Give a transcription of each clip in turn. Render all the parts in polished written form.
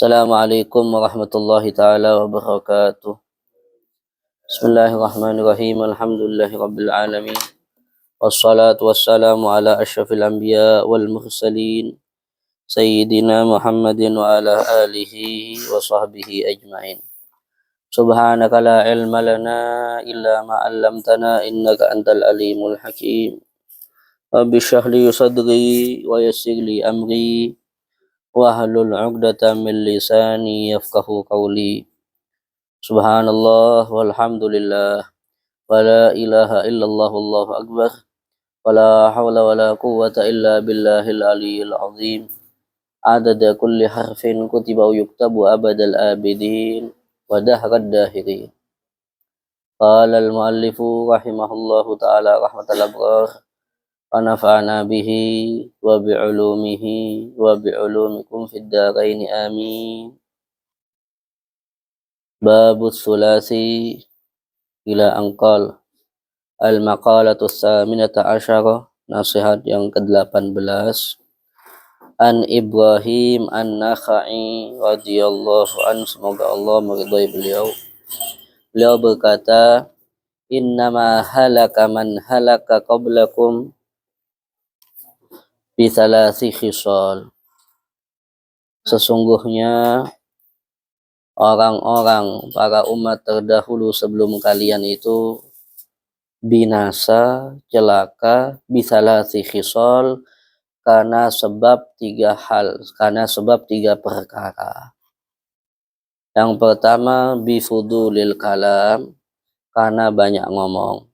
Assalamualaikum warahmatullahi taala wabarakatuh. Bismillahirrahmanirrahim. Alhamdulillahi rabbil alamin. Wassalatu wassalamu ala asyrafil anbiya wal mursalin sayyidina Muhammadin wa ala alihi wa sahbihi ajmain. Subhanaka la ilma lana illa ma 'allamtana innaka antal alimul hakim. Rabbi shrah li sadri wa yassir li amri wahlul 'uqdatam min lisani yafqahu qawli. Subhanallah walhamdulillah wa la ilaha illallah wallahu akbar wa la hawla wa la quwwata illa billahil aliyyil azim. Adada kulli harfin kutiba yuktabu abadal abidin wa dahrad dahirin. Qala al-muallifu rahimahullahu ta'ala rahmatal abrar wa nafa'ana bihi wa bi'ulumihi wa bi'ulumikum fid darain amin. Babus sulasi ila angkal al-maqalatu tsaminata asyara, nasihat yang ke-18. An Ibrahim an-Nakhai radhiyallahu an, semoga Allah meridhai beliau. Beliau berkata, innama halaka man halaka qablakum bi thalathi khisal. Sesungguhnya orang-orang, para umat terdahulu sebelum kalian itu binasa, celaka, bisalasi khisal, karena sebab 3 hal, karena sebab 3 perkara. Yang pertama, bifudulil kalam, karena banyak ngomong.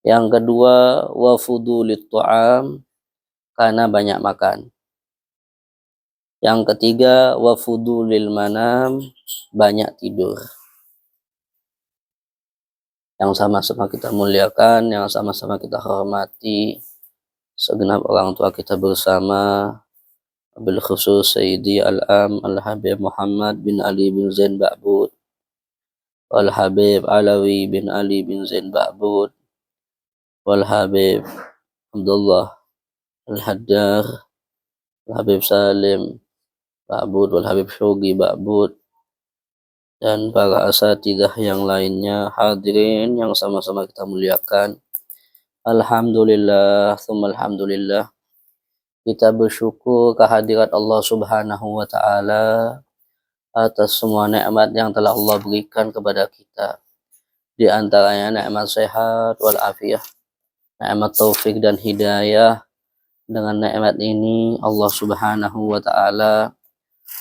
Yang kedua, wafudulit tu'am, karena banyak makan. Yang ketiga, wafudulil manam, banyak tidur. Yang sama-sama kita muliakan, yang sama-sama kita hormati, segenap orang tua kita bersama, bil khusus Sayyidi Al-Am Al-Habib Muhammad bin Ali bin Zain Ba'bud, wal Habib Alawi bin Ali bin Zain Ba'bud, wal Habib Abdullah Al-Haddar, wal Habib Salim Ba'bud, wal Habib Syugi Ba'bud, dan para asatidzah yang lainnya. Hadirin yang sama-sama kita muliakan, alhamdulillah tsumma alhamdulillah, kita bersyukur kehadirat Allah Subhanahu wa taala atas semua nikmat yang telah Allah berikan kepada kita. Di antaranya nikmat sehat wal afiyah, nikmat taufik dan hidayah. Dengan nikmat ini Allah Subhanahu wa taala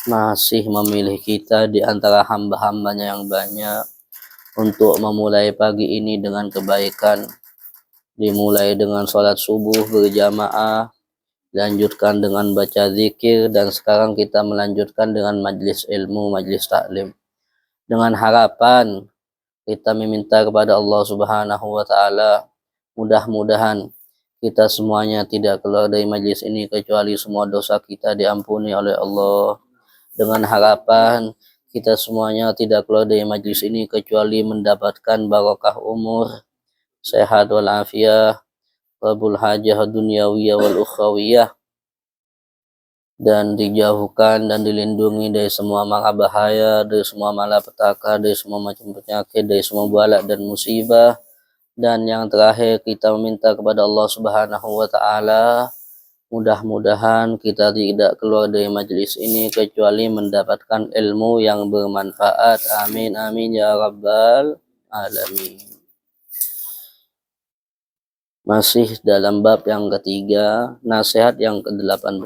masih memilih kita di antara hamba-hambanya yang banyak untuk memulai pagi ini dengan kebaikan. Dimulai dengan sholat subuh berjamaah, dilanjutkan dengan baca zikir, dan sekarang kita melanjutkan dengan majlis ilmu, majlis taklim. Dengan harapan kita meminta kepada Allah Subhanahu wa taala, mudah-mudahan kita semuanya tidak keluar dari majlis ini kecuali semua dosa kita diampuni oleh Allah. Dengan harapan kita semuanya tidak keluar dari majlis ini kecuali mendapatkan barokah umur, sehat wal afiyah, qabul hajah dunyawiyah wal ukhrawiyah, dan dijauhkan dan dilindungi dari semua mara bahaya, dari semua malapetaka, dari semua macam penyakit, dari semua balak dan musibah. Dan yang terakhir kita meminta kepada Allah Subhanahu wa taala, mudah-mudahan kita tidak keluar dari majelis ini kecuali mendapatkan ilmu yang bermanfaat. Amin amin ya rabbal alamin. Masih dalam bab yang ketiga, nasihat yang ke-18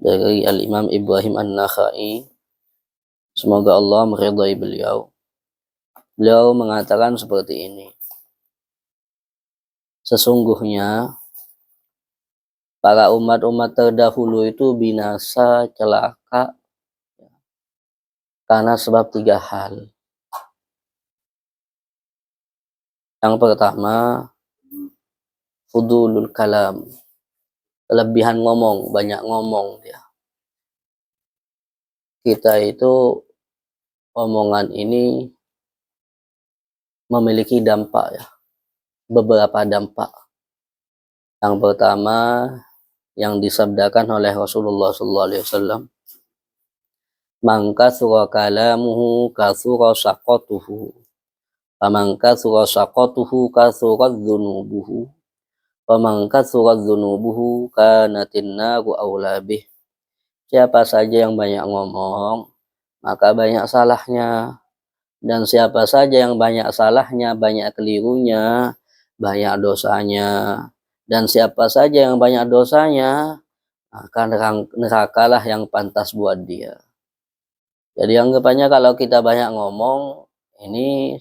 dari Al-Imam Ibrahim An-Nakhai, semoga Allah meridhai beliau. Beliau mengatakan seperti ini, sesungguhnya para umat-umat terdahulu itu binasa, celaka, karena sebab 3 hal. Yang pertama, fudulul kalam, kelebihan ngomong, banyak ngomong dia. Kita itu omongan ini memiliki dampak ya, beberapa dampak. Yang pertama, yang disabdakan oleh Rasulullah SAW. Man kathura kalamuhu kathura saqatuhu. Faman kathura saqatuhu kathura dhunubuhu. Faman kathura dhunubuhu kanatin naru awla bih. Siapa saja yang banyak ngomong, maka banyak salahnya. Dan siapa saja yang banyak salahnya, banyak kelirunya, banyak dosanya. Dan siapa saja yang banyak dosanya, maka nerakalah yang pantas buat dia. Jadi anggapannya kalau kita banyak ngomong, ini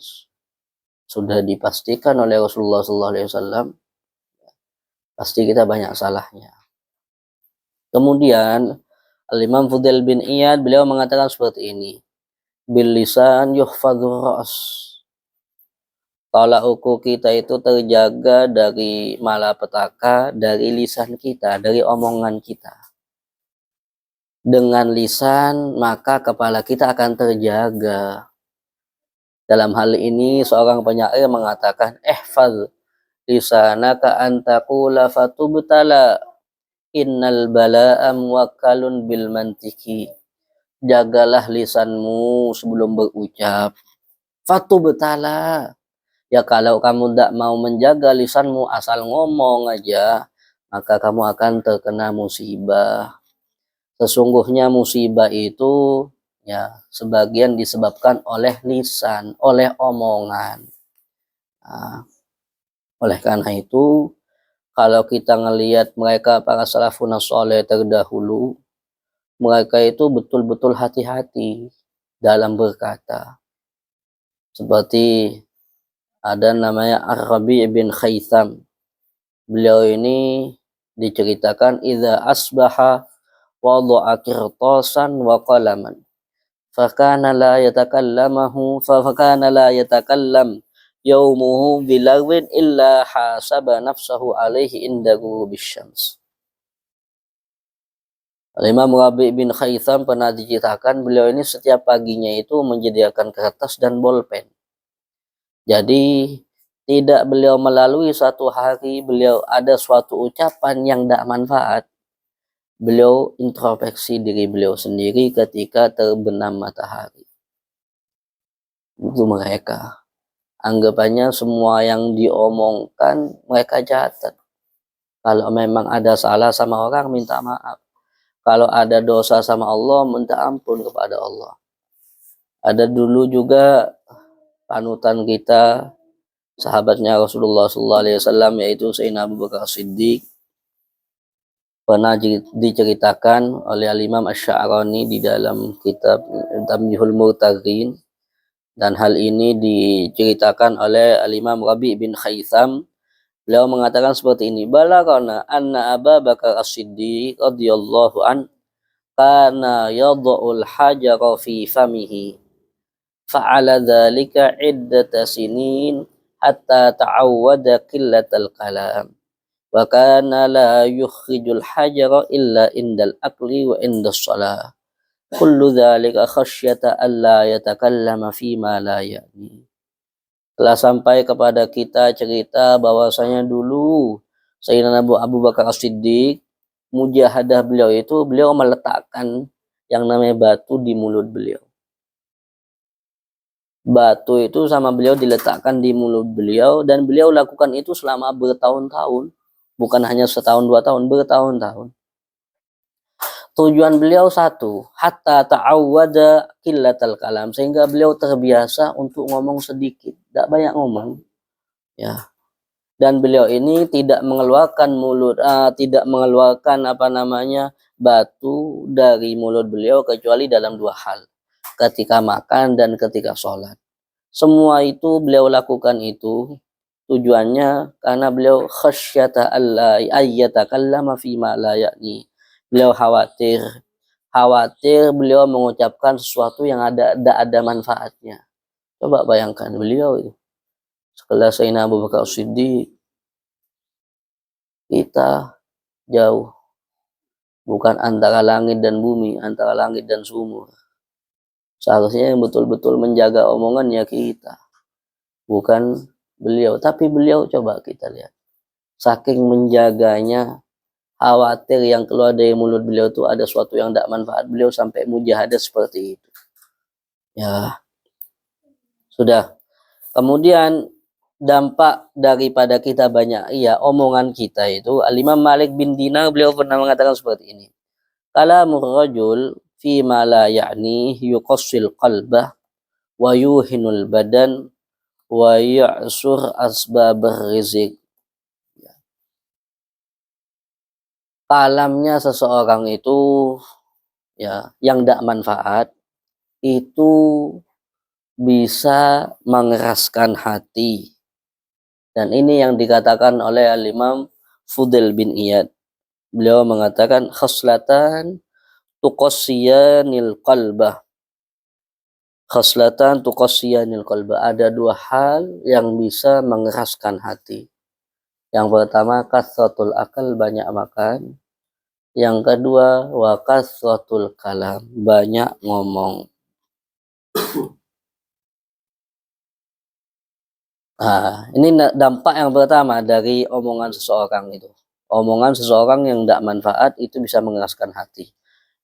sudah dipastikan oleh Rasulullah SAW, pasti kita banyak salahnya. Kemudian Al-Imam Fudail bin Iyad, beliau mengatakan seperti ini, bil lisan yuhfadhur ra's. Tolak ukur kita itu terjaga dari malapetaka, dari lisan kita, dari omongan kita. Dengan lisan, maka kepala kita akan terjaga. Dalam hal ini, seorang penyair mengatakan, ihfaz lisanaka antaqula fatubtala, innal bala'a muwakkalun bil mantiki. Jagalah lisanmu sebelum berucap. Fatubtala. Ya kalau kamu tidak mau menjaga lisanmu, asal ngomong aja, maka kamu akan terkena musibah. Sesungguhnya musibah itu ya sebagian disebabkan oleh lisan, oleh omongan. Nah, oleh karena itu, kalau kita ngelihat mereka para salafun saleh terdahulu, mereka itu betul-betul hati-hati dalam berkata. Seperti ada namanya Ar-Rabi' bin Khaytham. Beliau ini diceritakan idza asbaha wada'a qirtasan wa qalaman fakana la yatakallam yaumuhu bilagwin illa hasaba nafsahu alaihi inda ghurubish syams. Imam Rabi' bin Khaytham pernah diceritakan beliau ini setiap paginya itu menyediakan kertas dan bolpen. Jadi tidak beliau melalui satu hari beliau ada suatu ucapan yang tidak manfaat. Beliau introspeksi diri beliau sendiri ketika terbenam matahari. Itu mereka. Anggapannya semua yang diomongkan mereka catat. Kalau memang ada salah sama orang minta maaf. Kalau ada dosa sama Allah minta ampun kepada Allah. Ada dulu juga panutan kita, sahabatnya Rasulullah SAW, yaitu Sayyidina Abu Bakar Siddiq. Pernah diceritakan oleh Al-Imam Asy-Sya'rani di dalam kitab Tamyihul Murtaghin, dan hal ini diceritakan oleh Al-Imam Rabi' bin Khaytham. Beliau mengatakan seperti ini, balaghana anna Abu Bakar As-Siddiq radhiyallahu an kana yad'ul hajara fi famihi fa'ala dzalika iddata sinin hatta ta'awwada qillatal kalam. Wa kana la yukhrijul hajara illa indal akli wa indas shalah. Kullu dzalika khasyata alla yatakallama fima la ya'ni. Telah sampai kepada kita cerita bahwasanya dulu Sayyidina Abu Bakar As-Siddiq, mujahadah beliau itu beliau meletakkan yang namanya batu di mulut beliau. Batu itu sama beliau diletakkan di mulut beliau, dan beliau lakukan itu selama bertahun-tahun. Bukan hanya setahun dua tahun, bertahun-tahun. Tujuan beliau satu, hatta ta'awwada qillatal kalam, sehingga beliau terbiasa untuk ngomong sedikit, tidak banyak ngomong. Ya. Dan beliau ini tidak mengeluarkan batu dari mulut beliau kecuali dalam dua hal, ketika makan dan ketika sholat. Semua itu beliau lakukan itu tujuannya karena beliau khasyata alla ayyatakallama fima la ya'ni. Beliau khawatir beliau mengucapkan sesuatu yang tidak ada manfaatnya. Coba bayangkan beliau itu sekelas Sayyidina Abu Bakar Siddiq, kita jauh, bukan antara langit dan bumi, antara langit dan sumur. Seharusnya yang betul-betul menjaga omongannya kita, bukan beliau. Tapi beliau, coba kita lihat, saking menjaganya khawatir yang keluar dari mulut beliau itu ada sesuatu yang tidak manfaat, beliau sampai mujahadah seperti itu. Ya, sudah. Kemudian dampak daripada kita banyak omongan kita itu, Al-Imam Malik bin Dinar beliau pernah mengatakan seperti ini. Kalamur rajul fi ma la ya'ni yuqassil qalbah wa yuhinul badan wa ya'sur asbabur rizq. Kalamnya seseorang itu yang tidak manfaat itu bisa mengeraskan hati. Dan ini yang dikatakan oleh Al-Imam Fudail bin Iyad. Beliau mengatakan khaslatan tuqassiyanil qalbah. Khaslatan tuqassiyanil qalbah. Ada dua hal yang bisa mengeraskan hati. Yang pertama kasratul akal, banyak makan. Yang kedua wa kasratul kalam, banyak ngomong. Ini dampak yang pertama dari omongan seseorang itu. Omongan seseorang yang tidak manfaat itu bisa mengeraskan hati.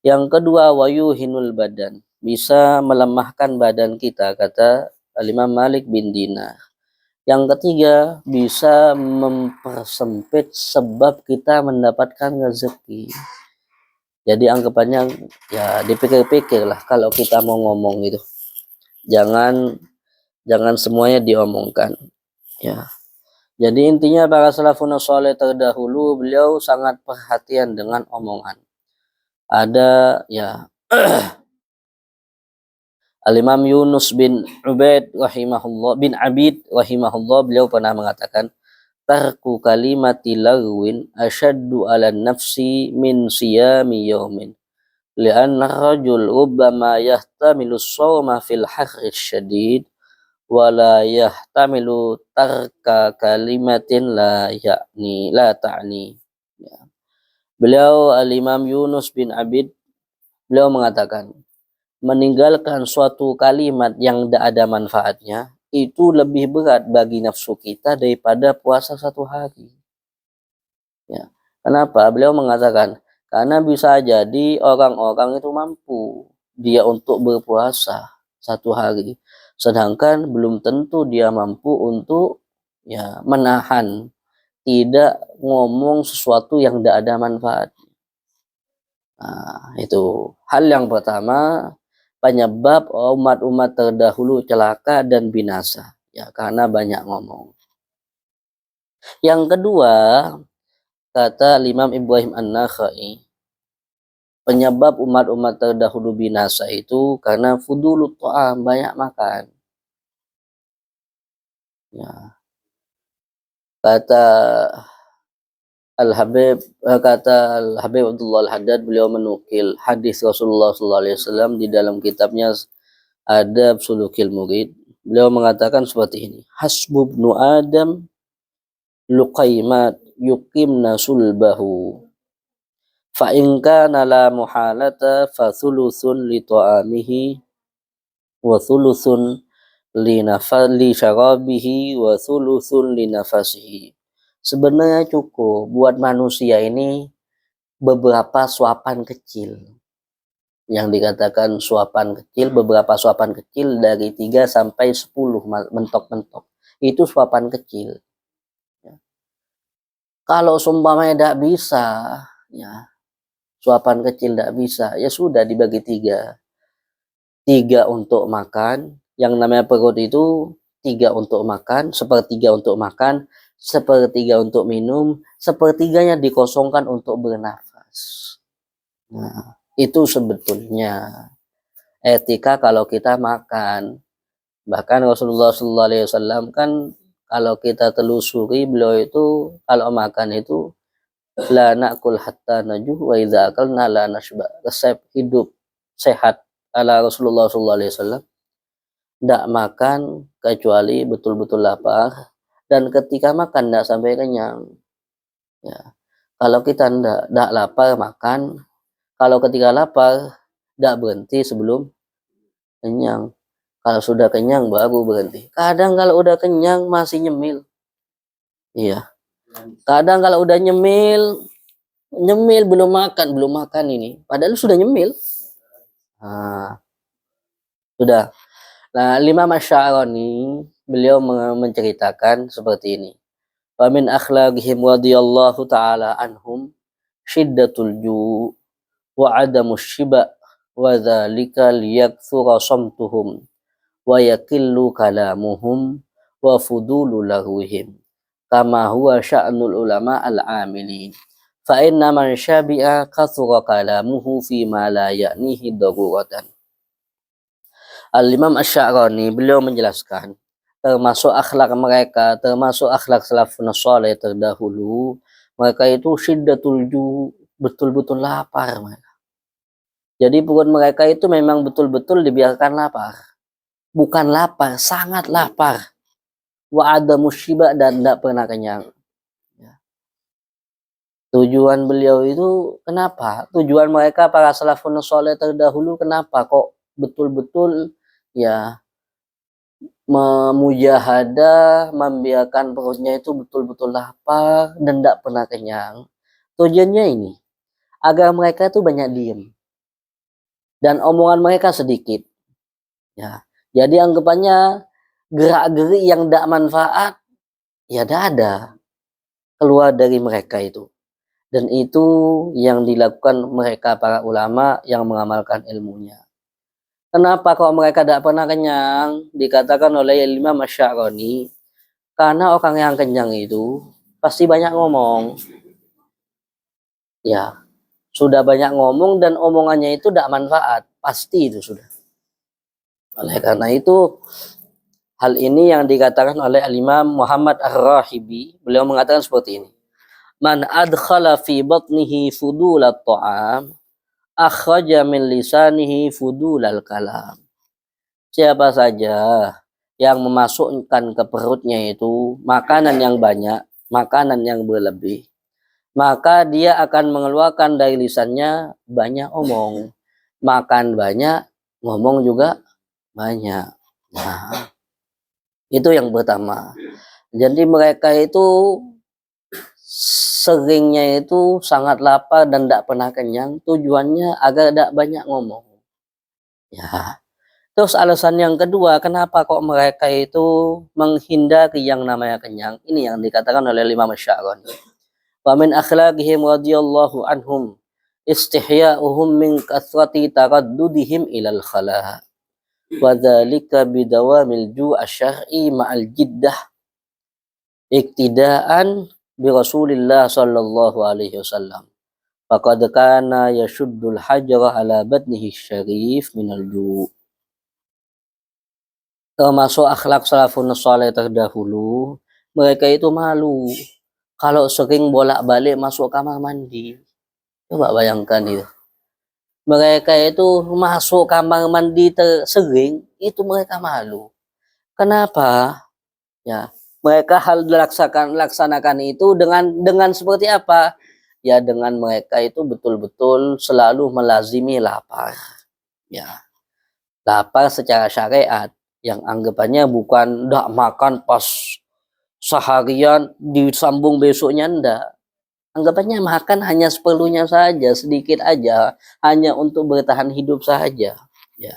Yang kedua wayuhinul badan, bisa melemahkan badan kita, kata Imam Malik bin Dinar. Yang ketiga bisa mempersempit sebab kita mendapatkan rezeki. Jadi anggapannya dipikir-pikir lah kalau kita mau ngomong gitu. Jangan semuanya diomongkan. Ya. Jadi intinya para salafun saleh terdahulu beliau sangat perhatian dengan omongan. Ada Al-Imam Yunus bin Abid rahimahullah beliau pernah mengatakan tarku kalimati lagwin asyaddu ala nafsi min siyami yawmin li'anna rajul rubbama yahtamilu as-sawma fil harri syadid wala yahtamilu tarka kalimatin la ta'ni. Beliau Al-Imam Yunus bin Abid beliau mengatakan meninggalkan suatu kalimat yang tidak ada manfaatnya itu lebih berat bagi nafsu kita daripada puasa satu hari. Ya. Kenapa? Beliau mengatakan karena bisa jadi orang-orang itu mampu dia untuk berpuasa satu hari, sedangkan belum tentu dia mampu untuk menahan tidak ngomong sesuatu yang tidak ada manfaat. Itu hal yang pertama penyebab umat-umat terdahulu celaka dan binasa, karena banyak ngomong. Yang kedua, kata Imam Ibrahim An-Nakhai, penyebab umat-umat terdahulu binasa itu karena fudulut ta'am, banyak makan. Kata Al-Habib Abdullah Al-Haddad, beliau menukil hadis Rasulullah SAW di dalam kitabnya Adab Sulukil Murid. Beliau mengatakan seperti ini, hasbubnu Adam luqaimat yuqimna sulbahu fa in kana la muhalata fa thuluthun li ta'amihi wa thuluthun li syarabihi wa thuluthun li nafasihi. Sebenarnya cukup buat manusia ini beberapa suapan kecil. Yang dikatakan suapan kecil, beberapa suapan kecil dari 3 sampai 10 mentok-mentok. Itu suapan kecil. Kalau seumpamanya tidak bisa, suapan kecil tidak bisa, ya sudah dibagi 3. 3 untuk makan, yang namanya perut itu 3 untuk makan, 1/3 untuk makan, 1/3 untuk minum, 1/3-nya dikosongkan untuk bernafas. Itu sebetulnya etika kalau kita makan. Bahkan Rasulullah SAW kan kalau kita telusuri beliau itu kalau makan itu la na'kul hatta najuh wa idza akalna la nashba. Resep hidup sehat ala Rasulullah SAW, tidak makan kecuali betul-betul lapar, dan ketika makan tidak sampai kenyang. Kalau kita tidak lapar makan, kalau ketika lapar tidak berhenti sebelum kenyang. Kalau sudah kenyang baru berhenti. Kadang kalau udah kenyang masih nyemil. Kadang kalau udah nyemil Nyemil belum makan ini. Padahal sudah nyemil. Nah, sudah. Nah, Imam Asy-Sya'rani beliau menceritakan seperti ini. Wa min akhlaqihim radhiyallahu ta'ala anhum syiddatul ju' wa 'adamus syiba' wa dzalika liyakthura samtuhum wa yaqillu kalamuhum wa fudulu lahwihim kama huwa sya'nul ulama al-amilin fa inna man syabi'a kathura kalamuhu fi ma la ya'nihi daruratan. Al-Imam Asy-Sya'rani beliau menjelaskan termasuk akhlak mereka, termasuk akhlak salafun saleh terdahulu, mereka itu syiddatul ju, betul-betul lapar mereka. Jadi perut mereka itu memang betul-betul dibiarkan lapar. Bukan lapar, sangat lapar. Wa adamus syiba, dan tidak pernah kenyang. Ya. Tujuan beliau itu kenapa? Tujuan mereka para salafun saleh terdahulu kenapa kok betul-betul ya memujahadah, membiarkan perutnya itu betul-betul lapar dan tidak pernah kenyang. Tujuannya ini agar mereka itu banyak diam dan omongan mereka sedikit. Ya, jadi anggapannya gerak-gerik yang tidak manfaat ya tidak ada keluar dari mereka itu. Dan itu yang dilakukan mereka para ulama yang mengamalkan ilmunya. Kenapa kok mereka tidak pernah kenyang? Dikatakan oleh Imam Asy-Sya'rani, karena orang yang kenyang itu pasti banyak ngomong. Ya, sudah banyak ngomong dan omongannya itu tidak manfaat. Pasti itu sudah. Oleh karena itu, hal ini yang dikatakan oleh Imam Muhammad Ar-Rahibi, beliau mengatakan seperti ini. Man adkhala fi batnihi fudulat ta'am, akhraja min lisanihi fudulal kalam. Siapa saja yang memasukkan ke perutnya itu makanan yang banyak, makanan yang berlebih, maka dia akan mengeluarkan dari lisannya banyak omong. Makan banyak, ngomong juga banyak. Nah, itu yang pertama. Jadi mereka itu seringnya itu sangat lapar dan tidak pernah kenyang. Tujuannya agar tidak banyak ngomong. Ya. Terus alasan yang kedua, kenapa kok mereka itu menghindari yang namanya kenyang? Ini yang dikatakan oleh Imam Asy-Sya'rani. Wa min akhlaqihim radhiyallahu anhum istihya'uhum min kathrati taraddudihim ilal khala. Wa dzalika bidawamil ju' asy-syar'i ma'al jiddah iktidaan bi Rasulillah sallallahu alaihi wasallam. Faqad kana yashuddul hajra ala badnihi syarif minal ju'. Termasuk akhlak salafun saleh terdahulu, mereka itu malu kalau sering bolak-balik masuk kamar mandi. Coba bayangkan itu. Mereka itu masuk kamar mandi sering, itu mereka malu. Kenapa? Ya, mereka hal laksanakan itu dengan seperti apa? Ya, dengan mereka itu betul-betul selalu melazimi lapar. Ya, lapar secara syariat. Yang anggapannya bukan ndak makan pas seharian disambung besoknya, ndak. Anggapannya makan hanya seperlunya saja, sedikit aja, hanya untuk bertahan hidup saja. Ya.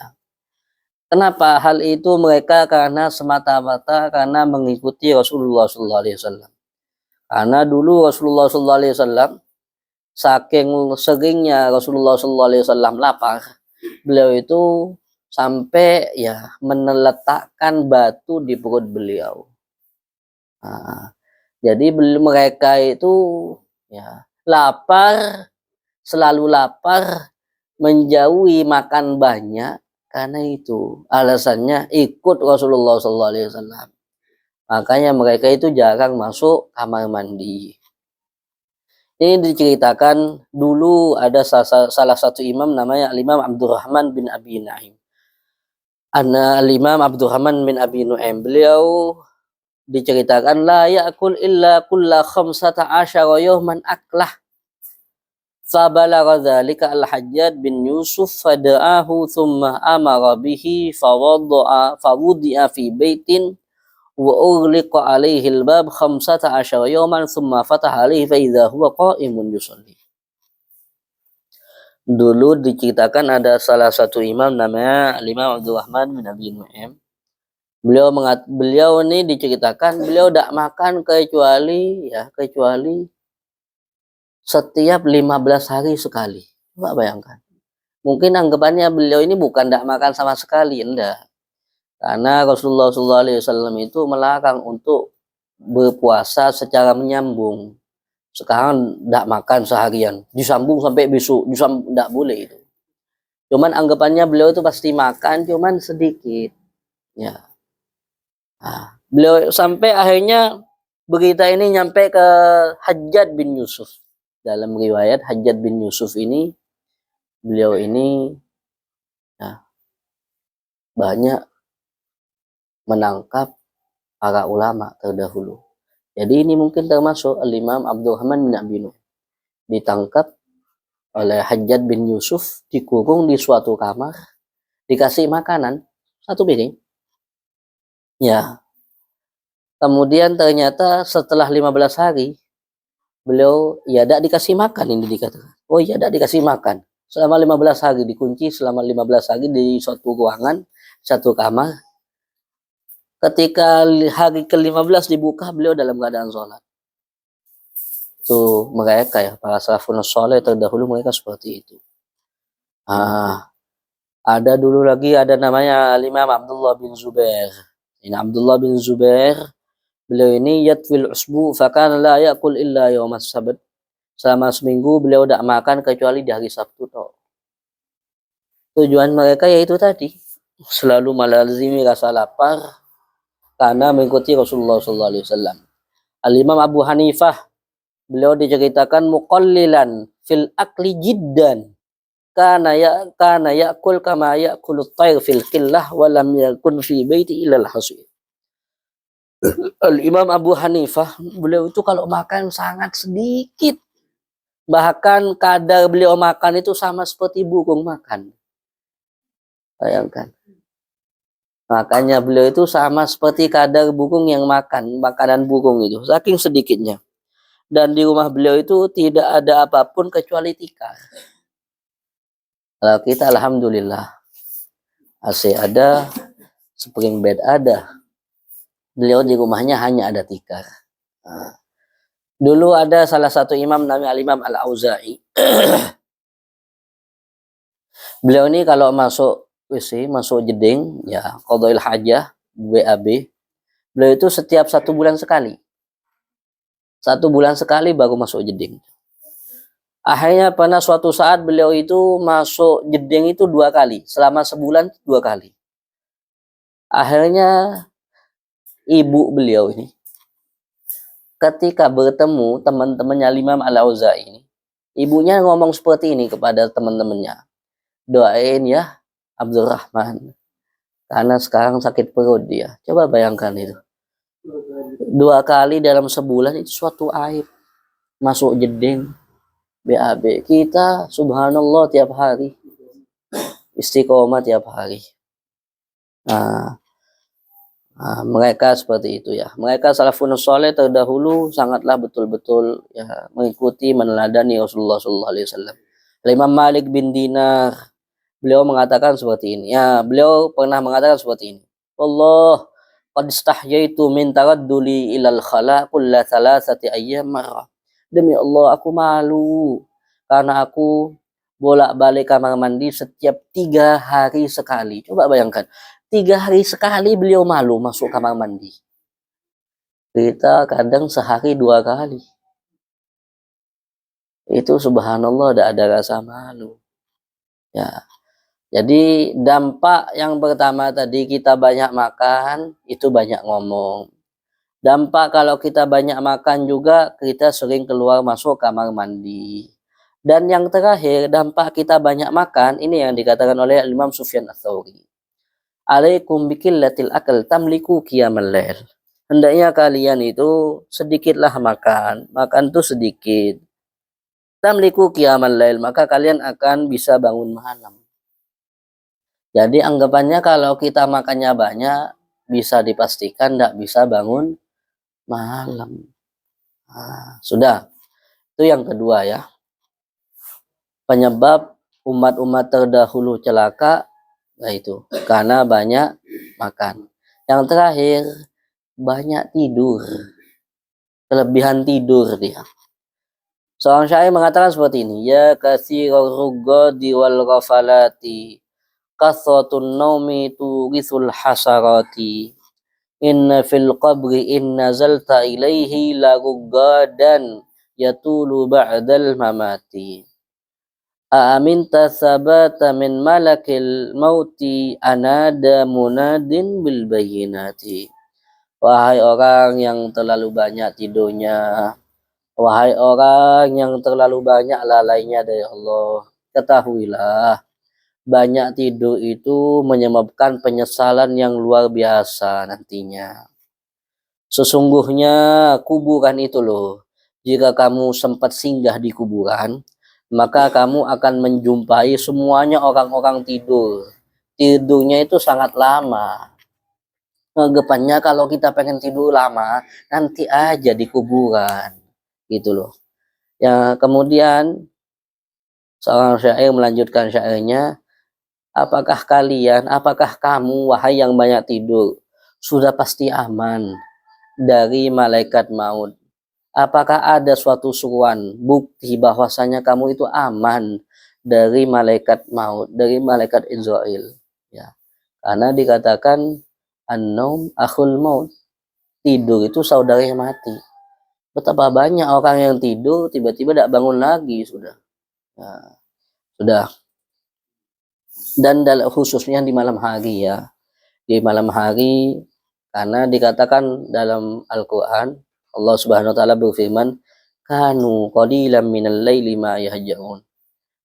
Kenapa hal itu mereka? Karena semata-mata karena mengikuti Rasulullah SAW. Karena dulu Rasulullah SAW saking seringnya Rasulullah SAW lapar, beliau itu sampai ya meneletakkan batu di perut beliau. Nah, jadi mereka itu ya lapar, selalu lapar, menjauhi makan banyak karena itu alasannya ikut Rasulullah SAW. Makanya mereka itu jarang masuk kamar mandi. Ini diceritakan dulu ada salah satu imam namanya Imam Abdurrahman bin Abi Naim. Al-Imam Abdurrahman bin Abi Nu'aim, beliau diceritakan la ya'kul illa kulla khamsata asyara yawman aklah. Fabalagha dzalika al-Hajjaj bin Yusuf fada'ahu thumma amara bihi fawudi'a fi baitin wa ughliqa alaihi al-bab khamsata asyara yawman thumma fataha alaihi fa idza huwa qa'imun yusalli. Dulu diceritakan ada salah satu imam namanya Imam Abdurrahman bin Abi Nu'aim. Beliau ini diceritakan beliau tidak makan kecuali setiap 15 hari sekali. Coba bayangkan. Mungkin anggapannya beliau ini bukan tidak makan sama sekali, enggak. Karena Rasulullah SAW itu melarang untuk berpuasa secara menyambung. Sekarang tidak makan seharian, disambung sampai besok, tidak boleh itu. Cuman anggapannya beliau itu pasti makan, cuman sedikit. Ya. Nah, beliau sampai akhirnya berita ini nyampe ke Hajjaj bin Yusuf. Dalam riwayat Hajjaj bin Yusuf ini, beliau ini banyak menangkap para ulama terdahulu. Jadi ini mungkin termasuk Al-Imam Abdurrahman bin Abi Nuh. Ditangkap oleh Hajjaj bin Yusuf, dikurung di suatu kamar, dikasih makanan, satu piring. Ya. Kemudian ternyata setelah 15 hari, beliau ya tidak dikasih makan, ini dikatakan. Oh iya, tidak dikasih makan. Selama 15 hari dikunci, selama 15 hari di suatu ruangan, satu kamar. Ketika hari ke-15 dibuka, beliau dalam keadaan sholat. Itu mereka ya, para salafun soleh terdahulu mereka seperti itu. Ada dulu lagi ada namanya Imam Abdullah bin Zubair. Ini Abdullah bin Zubair, beliau ini yatfil usbu fakana la yakul illa yaumas sabt. Selama seminggu beliau tidak makan kecuali di hari Sabtu toh. Tujuan mereka yaitu tadi, selalu melazimi rasa lapar karena mengikuti Rasulullah SAW. Al-Imam Abu Hanifah, beliau diceritakan muqallilan fil akli jiddan. Kana ya'kul kama ya'kulut tayr fil qillah wa lam yakun fi baiti illa al-hasir. Al-Imam Abu Hanifah, beliau itu kalau makan sangat sedikit. Bahkan kadar beliau makan itu sama seperti burung makan. Bayangkan. Makanya beliau itu sama seperti kadar burung yang makan makanan burung itu, saking sedikitnya. Dan di rumah beliau itu tidak ada apapun kecuali tikar. Kalau kita alhamdulillah AC ada, spring bed ada. Beliau di rumahnya hanya ada tikar. Nah, dulu ada salah satu imam namanya Al-Imam Al-Auza'i. Beliau ini kalau masuk WC, masuk jeding, ya qadhail hajah, BAB. Beliau itu setiap 1 bulan sekali. 1 bulan sekali baru masuk jeding. Akhirnya pernah suatu saat beliau itu masuk jeding itu 2 kali. Selama sebulan 2 kali. Akhirnya ibu beliau ini ketika bertemu teman-temannya Imam Al-Auza'i ini, ibunya ngomong seperti ini kepada teman-temannya. Doain ya Abdurrahman. Karena sekarang sakit perut dia. Coba bayangkan itu. 2 kali dalam sebulan itu suatu aib. Masuk jeding. BAB. Kita subhanallah tiap hari. Istiqomah tiap hari. Mereka seperti itu ya. Mereka salafun soleh terdahulu sangatlah betul-betul ya mengikuti meneladani Rasulullah SAW. Imam Malik bin Dinar, beliau mengatakan seperti ini. Ya, beliau pernah mengatakan seperti ini. Allah qad istahyaitu min taradduli ilal khala kulla thalathati ayyam marrah. Demi Allah aku malu karena aku bolak-balik kamar mandi setiap 3 hari sekali. Coba bayangkan, 3 hari sekali beliau malu masuk kamar mandi. Kita kadang sehari 2 kali. Itu subhanallah tidak ada rasa malu. Ya. Jadi dampak yang pertama tadi, kita banyak makan, itu banyak ngomong. Dampak kalau kita banyak makan juga, kita sering keluar masuk kamar mandi. Dan yang terakhir, dampak kita banyak makan, ini yang dikatakan oleh Imam Sufyan Ats-Tsauri. Alaikum biqillatil akal tamliku qiyamal lail. Hendaknya kalian itu sedikitlah makan. Makan tuh sedikit. Tamliku qiyamal lail, maka kalian akan bisa bangun malam. Jadi anggapannya kalau kita makannya banyak, bisa dipastikan tidak bisa bangun malam. Sudah. Itu yang kedua ya. Penyebab umat-umat terdahulu celaka, nah itu karena banyak makan. Yang terakhir, banyak tidur, kelebihan tidur dia. Seorang syair mengatakan seperti ini, ya katsirur ruggadi wal ghafalati kasratun naumi turisul hasarati inna fil qabri in nazalta ilaihi la ruggadan yatulu ba'dal mamati aminta sabata min malakil mauti anada munadin bil bayyinati. Wahai orang yang terlalu banyak tidurnya, wahai orang yang terlalu banyak lalainya dari Allah, ketahuilah banyak tidur itu menyebabkan penyesalan yang luar biasa nantinya. Sesungguhnya kuburan itu loh, jika kamu sempat singgah di kuburan, maka kamu akan menjumpai semuanya orang-orang tidur. Tidurnya itu sangat lama. Anggapannya kalau kita pengen tidur lama, nanti aja di kuburan. Gitu loh. Ya, kemudian seorang syair melanjutkan syairnya, apakah kamu, wahai yang banyak tidur, sudah pasti aman dari malaikat maut? Apakah ada suatu suruhan, bukti bahwasanya kamu itu aman dari malaikat maut, dari malaikat Israel? Ya, karena dikatakan an-naum akhul maut, tidur itu saudara yang mati. Betapa banyak orang yang tidur tiba-tiba tidak bangun lagi sudah. Ya, sudah. Dan khususnya di malam hari ya. Di malam hari karena dikatakan dalam Al-Qur'an Allah Subhanahu wa taala berfirman, kanu qalilan minal laili ma yahjaun.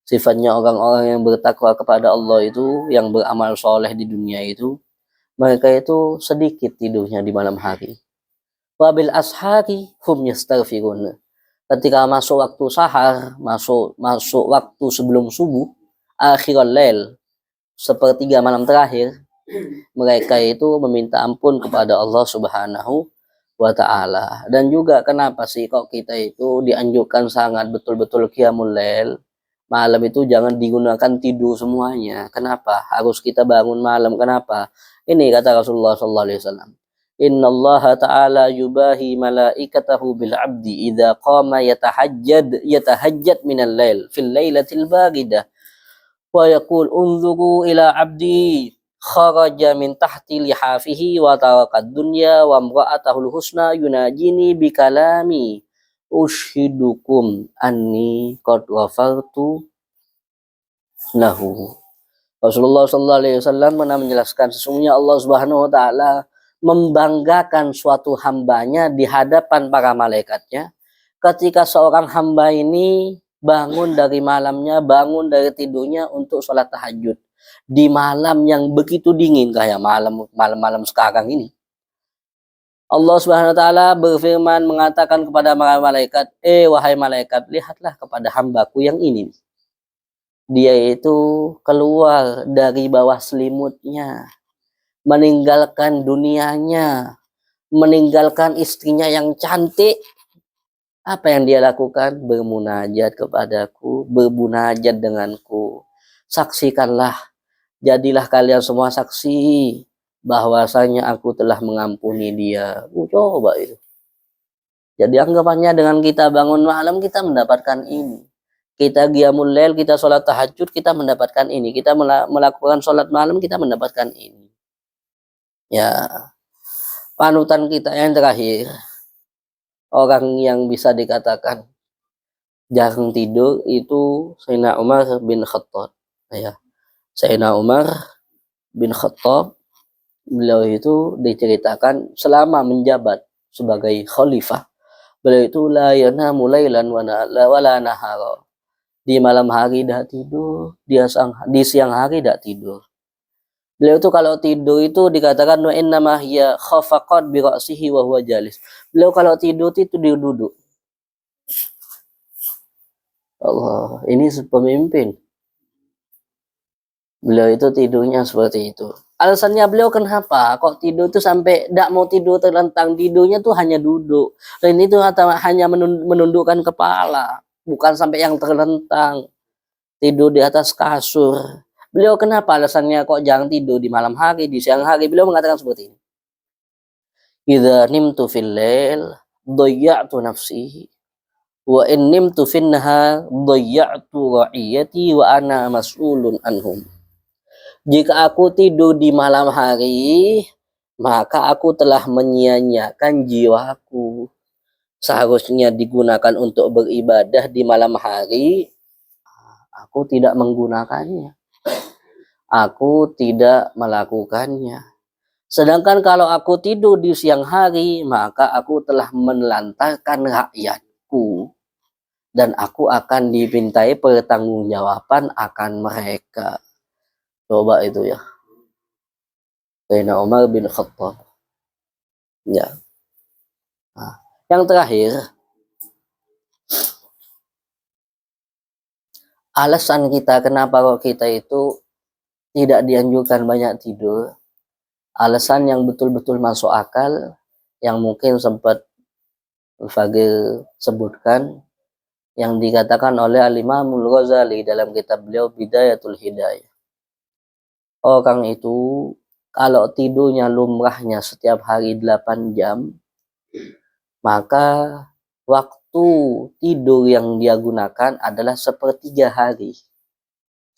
Sifatnya orang-orang yang bertakwa kepada Allah itu, yang beramal soleh di dunia itu, mereka itu sedikit tidurnya di malam hari. Wabil ashari hum yastaghfirun. Ketika masuk waktu sahar, masuk waktu sebelum subuh, akhirul lail, sepertiga malam terakhir, mereka itu meminta ampun kepada Allah Subhanahu wa ta'ala. Dan juga kenapa sih kok kita itu dianjurkan sangat betul-betul qiyamul lail, malam itu jangan digunakan tidur semuanya. Kenapa harus kita bangun malam? Kenapa? Ini kata Rasulullah SAW, innallaha ta'ala yubahi malaikatahu bil abdi idza qama yatahajjad minal lail fil lailatil bagidah wa yaqul unzuru ila abdi kharaja min tahti lihafihi wa taraqad dunya wa imra'atahul husna yunajini bikalami ushidukum anni qad ghafartu lahu. Rasulullah sallallahu alaihi wasallam pernah menjelaskan, sesungguhnya Allah Subhanahu wa taala membanggakan suatu hambanya di hadapan para malaikatnya ketika seorang hamba ini bangun dari malamnya, bangun dari tidurnya untuk sholat tahajud di malam yang begitu dingin kayak malam sekarang ini. Allah Subhanahu wa taala berfirman mengatakan kepada para malaikat, wahai malaikat, lihatlah kepada hambaku yang ini. Dia itu keluar dari bawah selimutnya, meninggalkan dunianya, meninggalkan istrinya yang cantik. Apa yang dia lakukan? Bermunajat kepadaku, bermunajat denganku. Saksikanlah, jadilah kalian semua saksi bahwasanya aku telah mengampuni dia. Coba itu. Jadi anggapannya dengan kita bangun malam kita mendapatkan ini. Kita qiyamul lail, kita sholat tahajud, kita mendapatkan ini. Kita melakukan sholat malam, kita mendapatkan ini. Ya, panutan kita yang terakhir, orang yang bisa dikatakan jarang tidur itu Sayyidina Umar bin Khattab. Ya, Sayyidina Umar bin Khattab, beliau itu diceritakan selama menjabat sebagai khalifah, beliau itu la yanamu lailan wala nahara. Di malam hari tidak tidur, di siang hari tidak tidur. Beliau itu kalau tidur itu dikatakan wa innama hiya khafaqat bi ra'sihi wa huwa jalis. Beliau kalau tidur itu duduk. Allah, ini pemimpin. Beliau itu tidurnya seperti itu. Alasannya beliau kenapa kok tidur itu sampai tidak mau tidur terlentang, tidurnya tuh hanya duduk. Dan itu hanya menundukkan kepala, bukan sampai yang terlentang. tidur di atas kasur. Beliau kenapa alasannya kok jangan tidur di malam hari, di siang hari? Beliau mengatakan seperti ini. Idza nimtu fil lail dhayya'tu nafsi wa in nimtu fin nahar dhayya'tu ra'iyati wa ana mas'ulun anhum. Jika aku tidur di malam hari, maka aku telah menyia-nyiakan jiwaku. Seharusnya digunakan untuk beribadah di malam hari, aku tidak menggunakannya. Aku tidak melakukannya. Sedangkan kalau aku tidur di siang hari, maka aku telah menelantarkan rakyatku. Dan aku akan dimintai pertanggungjawaban akan mereka. Coba itu ya. Sayyidina Umar bin Khattab. Ya. Nah, yang terakhir, alasan kita kenapa kok kita itu tidak dianjurkan banyak tidur. Alasan yang betul-betul masuk akal, yang mungkin sempat Fagil sebutkan, yang dikatakan oleh Al-Imamul Ghazali dalam kitab beliau Bidayatul Hidayah. Orang itu kalau tidurnya lumrahnya setiap hari 8 jam, maka waktu tidur yang dia gunakan adalah sepertiga hari.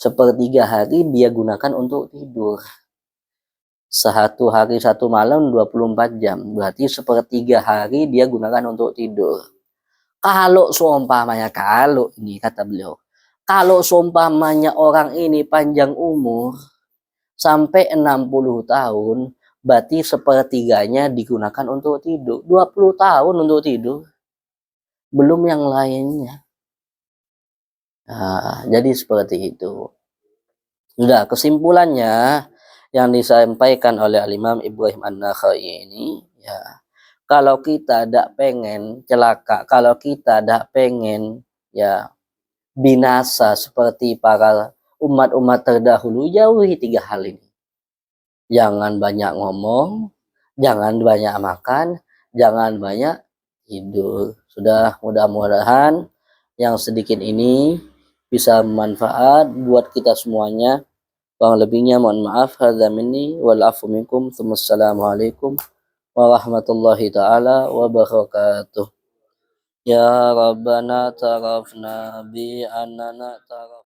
Sepertiga hari dia gunakan untuk tidur. Satu hari satu malam 24 jam. Berarti sepertiga hari dia gunakan untuk tidur. Kalau ini kata beliau, kalau seumpamanya orang ini panjang umur sampai 60 tahun, berarti sepertiganya digunakan untuk tidur. 20 tahun untuk tidur. Belum yang lainnya. Nah, jadi seperti itu. Sudah, kesimpulannya yang disampaikan oleh Al-Imam Ibrahim An-Nakhai ini, ya, kalau kita tidak pengen celaka, kalau kita tidak pengen ya binasa seperti para umat-umat terdahulu, jauhi 3 hal ini. Jangan banyak ngomong, jangan banyak makan, jangan banyak tidur. Sudah, mudah-mudahan yang sedikit ini bisa bermanfaat buat kita semuanya. Kurang lebihnya mohon maaf. Hadza minni wal afu minkum. Assalamualaikum warahmatullahi taala wabarakatuh. Ya Rabbana tarafna bi annana taraf